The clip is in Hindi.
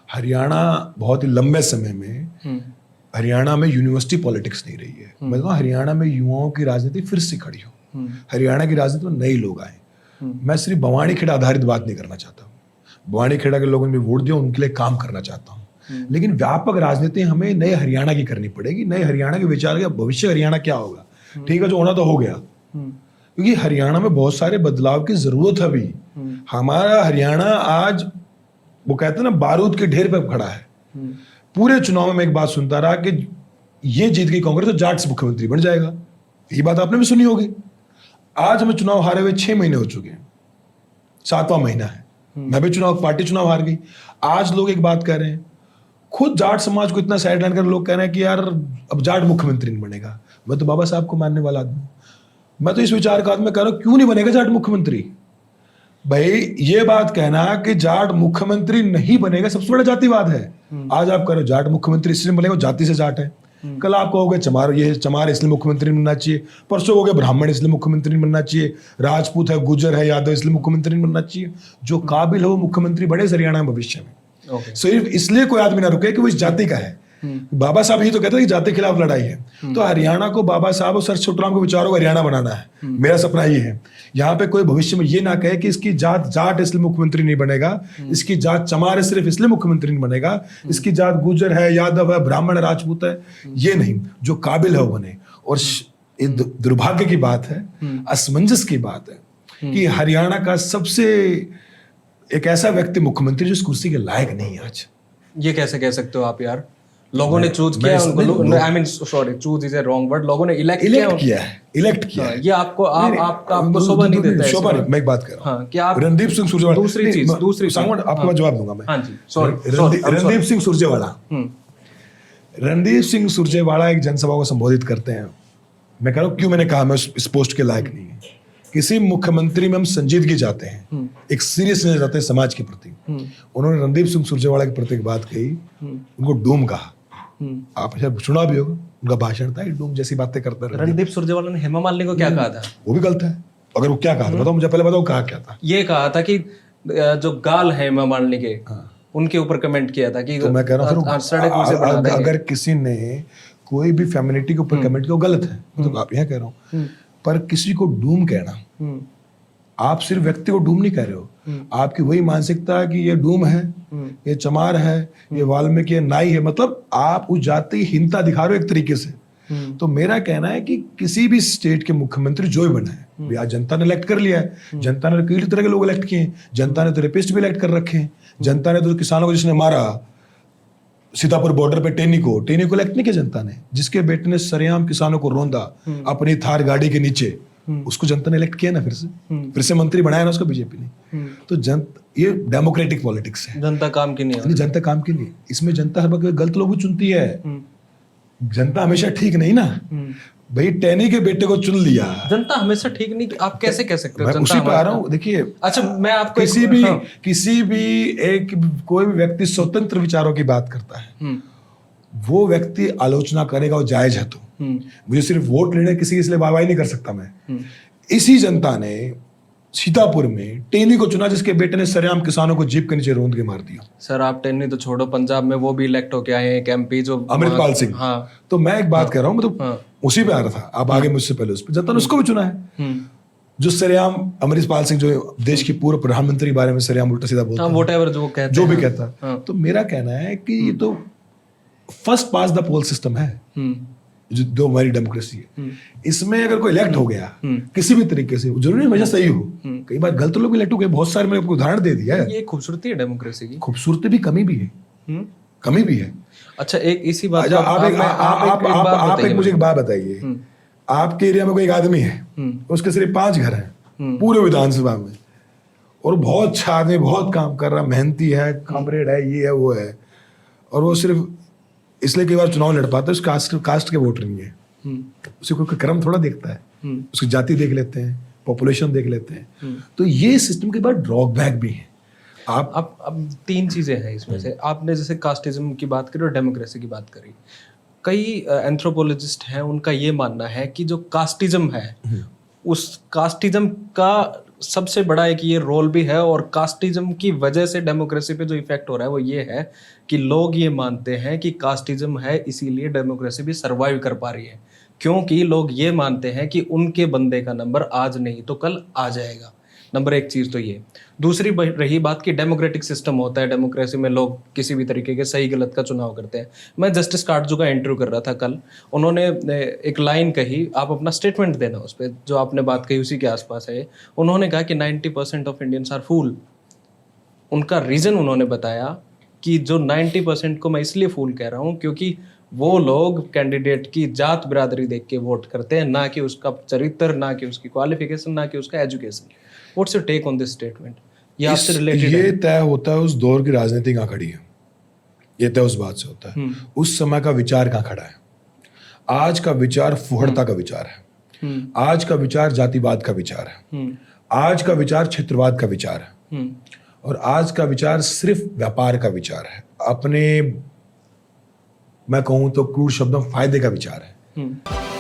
हरियाणा बहुत ही लंबे समय में हरियाणा में यूनिवर्सिटी पॉलिटिक्स नहीं रही है। मैं कहूँ हरियाणा में युवाओं की राजनीति फिर से खड़ी हो, हरियाणा की राजनीति में नए लोग आए। मैं सिर्फ बवानी खेड़ा आधारित बात नहीं करना चाहता हूँ, बवानी खेड़ा के लोगों ने वोट दिया, उनके लिए काम करना चाहता हूँ, लेकिन व्यापक राजनीति हमें नए हरियाणा की करनी पड़ेगी। नए हरियाणा के विचार का भविष्य हरियाणा क्या होगा, ठीक है जो होना तो हो गया, क्योंकि हरियाणा में बहुत सारे बदलाव की जरूरत है अभी। हमारा हरियाणा आज वो कहते हैं ना बारूद के ढेर पे खड़ा है। पूरे चुनाव में मैं एक बात सुनता रहा कि ये जीत गई कांग्रेस तो जाट से मुख्यमंत्री बन जाएगा, ये बात आपने भी सुनी होगी। आज हमें चुनाव हारे हुए 6 महीने हो चुके हैं, 7वां महीना है, मैं भी पार्टी चुनाव हार गई। आज लोग एक बात कह रहे हैं, खुद जाट समाज को इतना साइडलाइन कर लोग कह रहे हैं कि यार अब जाट मुख्यमंत्री नहीं बनेगा। मैं तो बाबा साहब को मानने वाला आदमी, मैं तो इस विचार का आदमी कह रहा हूं क्यों नहीं बनेगा जाट मुख्यमंत्री। भाई ये बात कहना कि जाट मुख्यमंत्री नहीं बनेगा सबसे बड़ा जातिवाद है। आज आप करो जाट मुख्यमंत्री इसलिए बनेगा जाति से जाट है, कल आप कहोगे चमार, ये चमार इसलिए मुख्यमंत्री बनना चाहिए, परसों कहोगे ब्राह्मण इसलिए मुख्यमंत्री बनना चाहिए, राजपूत है, गुजर है, यादव इसलिए मुख्यमंत्री बनना चाहिए। जो काबिल है वो मुख्यमंत्री बने हरियाणा में भविष्य में। सिर्फ इसलिए कोई आदमी ना रुके कि वो इस जाति का है। बाबा साहब ही तो कहते हैं कि जाति के खिलाफ लड़ाई है। तो हरियाणा को बाबा साहब और सर छोटराम के विचारों को हरियाणा बनाना है। मेरा सपना ये है, यहाँ पे कोई भविष्य में ये ना कहे कि इसकी जात जाट इसलिए मुख्यमंत्री नहीं बनेगा, इसकी जात चमार है सिर्फ इसलिए मुख्यमंत्री नहीं बनेगा, इसकी जात गुजर है, यादव है, ब्राह्मण है, राजपूत है, ये नहीं, जो काबिल है वो बने। और दुर्भाग्य की बात है, असमंजस की बात है कि हरियाणा का सबसे एक ऐसा व्यक्ति मुख्यमंत्री जो इस कुर्सी के लायक नहीं है आज। ये कैसे कह सकते हो आप यार? लोगों ने चूज किया उनको, I mean sorry choose is a wrong word, लोगों ने इलेक्ट किया है। ये आपको शोभा नहीं देता है। शोभा नहीं, मैं एक बात कर रहा हूं कि आप रणदीप सिंह सुरजेवाला, दूसरी आपको मैं जवाब दूंगा मैं। हाँ जी, सॉरी रणदीप सिंह सुरजेवाला, रणदीप सिंह सुरजेवाला एक जनसभा को संबोधित करते हैं। मैं कह रहा हूं क्यों मैंने कहा मैं इस पोस्ट के लायक नहीं है। किसी मुख्यमंत्री में हम संजीदगी चाहते हैं, एक सीरियसनेस चाहते हैं समाज के प्रति। उन्होंने रणदीप सिंह सुरजेवाला के प्रति एक बात कही, उनको डूम कहा। आप शायद सुना भी होगा, उनका भाषण था डूम जैसी बातें करता रहा। रणदीप सुरजेवाला ने हेमा मालिनी को क्या कहा था? वो भी गलत है। अगर वो क्या कहा था बताओ मुझे, पहले बताओ कहा क्या था। ये कहा था कि जो गाल है हेमा मालिनी के, उनके ऊपर कमेंट किया था कि तो मैं कह रहा हूं अगर किसी ने कोई भी फेमिनिटी के ऊपर कमेंट किया गलत है, तो आप यहाँ कह रहा हूँ। पर किसी को डूम कहना, आप सिर्फ व्यक्ति को डूम नहीं कह रहे हो, आपकी वही मानसिकता है कि ये डूम है, ये चमार है, ये वाल्मीकि है, नाई है, मतलब आप उस जाति हीनता दिखा रहे हो एक तरीके से। तो मेरा कहना है कि किसी भी स्टेट के मुख्यमंत्री जो भी बना है, आज जनता ने इलेक्ट कर लिया है, जनता ने कई तरह के लोग इलेक्ट किए हैं, जनता ने तो रेपिस्ट भी इलेक्ट कर रखे हैं, जनता ने तो किसानों को जिसने मारा सीतापुर बॉर्डर पे टेनी को इलेक्ट नहीं किया जनता ने, जिसके बेटे ने सरेआम किसानों को रोंदा अपनी थार गाड़ी के नीचे, उसको जनता ने इलेक्ट किया ना, फिर से मंत्री बनाया ना उसको बीजेपी ने। तो ये डेमोक्रेटिक पॉलिटिक्स है, जनता काम की नहीं है, जनता काम की नहीं। इसमें जनता हर वक्त गलत लोग भी चुनती है, जनता हमेशा ठीक नहीं ना। भाई टेनी के बेटे को चुन लिया, जनता हमेशा ठीक नहीं, आप कैसे कह सकते हो? मैं उसी पे आ रहा हूँ। देखिए, अच्छा मैं आपको किसी भी एक कोई भी व्यक्ति स्वतंत्र विचारों की बात करता है, वो व्यक्ति आलोचना करेगा, वो जायज है। तो मुझे सिर्फ वोट लेने किसी इसलिए वाहवाही नहीं कर सकता मैं। इसी जनता ने सीतापुर में टेनी को चुना, जिसके बेटे ने सरेआम किसानों को जीप के नीचे रोंद के मार दिया। सर आप टेनी तो छोड़ो, पंजाब में वो भी इलेक्ट होके आए हैं एक एमपी, जो अमृतपाल सिंह। हाँ, तो मैं एक बात कह रहा हूँ, मतलब उसी पे आ रहा था, आप आगे मुझसे पहले उस पर जनता ने उसको भी चुना है, जो सरेआम अमृतपाल सिंह, जो देश की पूर्व प्रधानमंत्री के बारे में सरेआम उल्टा सीधा बोलता है, व्हाटएवर जो भी कहता। तो मेरा कहना है कि ये तो फर्स्ट पास द पोल सिस्टम है जो हमारी डेमोक्रेसी है। इसमें अगर कोई इलेक्ट हो गया किसी भी तरीके से, जरूरी नहीं हमेशा सही हो, कई बार गलत लोग इलेक्ट हो गए, बहुत सारे, मैंने आपको उदाहरण दे दिया है। ये खूबसूरती है डेमोक्रेसी की, खूबसूरती भी कमी भी है। अच्छा एक इसी बात आप मुझे एक बात बताइए, आपके एरिया में कोई एक आदमी है, उसके सिर्फ 5 घर हैं पूरे विधानसभा में, और बहुत अच्छा आदमी, बहुत काम कर रहा, मेहनती है, कॉमरेड है, ये है वो है, और वो सिर्फ इसलिए कई बार चुनाव लड़ पाता है उसके कास्ट के वोटर नहीं है, उसे कोई क्रम थोड़ा देखता है, उसकी जाति देख लेते हैं, पॉपुलेशन देख लेते हैं। तो ये सिस्टम के बाद ड्रॉबैक भी है। अब 3 चीजें हैं इसमें से। आपने जैसे कास्टिज्म की बात करी और डेमोक्रेसी की बात करी। कई एंथ्रोपोलॉजिस्ट हैं, उनका ये मानना है कि जो कास्टिज्म है, उस कास्टिज्म का सबसे बड़ा एक ये रोल भी है, और कास्टिज्म की वजह से डेमोक्रेसी पे जो इफेक्ट हो रहा है वो ये है कि लोग ये मानते हैं कि कास्टिज्म है इसीलिए डेमोक्रेसी भी सरवाइव कर पा रही है, क्योंकि लोग ये मानते हैं कि उनके बंदे का नंबर आज नहीं तो कल आ जाएगा। नंबर एक चीज़ तो ये। दूसरी रही बात कि डेमोक्रेटिक सिस्टम होता है, डेमोक्रेसी में लोग किसी भी तरीके के सही गलत का चुनाव करते हैं। मैं जस्टिस काटजू का इंटरव्यू कर रहा था कल, उन्होंने एक लाइन कही, आप अपना स्टेटमेंट देना उस पर, जो आपने बात कही उसी के आसपास है। उन्होंने कहा कि 90% ऑफ इंडियंस आर फूल। उनका रीज़न उन्होंने बताया कि जो 90% को मैं इसलिए फूल कह रहा हूँ क्योंकि वो लोग कैंडिडेट की जात बिरादरी देख के वोट करते हैं, ना कि उसका चरित्र, ना कि उसकी क्वालिफिकेशन, ना कि उसका education. What's your take on this statement? ये आपसे रिलेटेड ये है? तय होता है उस दौर की राजनीति कहाँ खड़ी है, ये तय उस बात से होता है उस समय का विचार कहाँ खड़ा है। आज का विचार फुहड़ता का विचार है, आज का विचार जातिवाद का विचार है, आज का विचार क्षेत्रवाद का विचार है, और आज का विचार सिर्फ व्यापार का विचार है, अपने मैं कहूं तो क्रूर शब्दों फायदे का विचार है।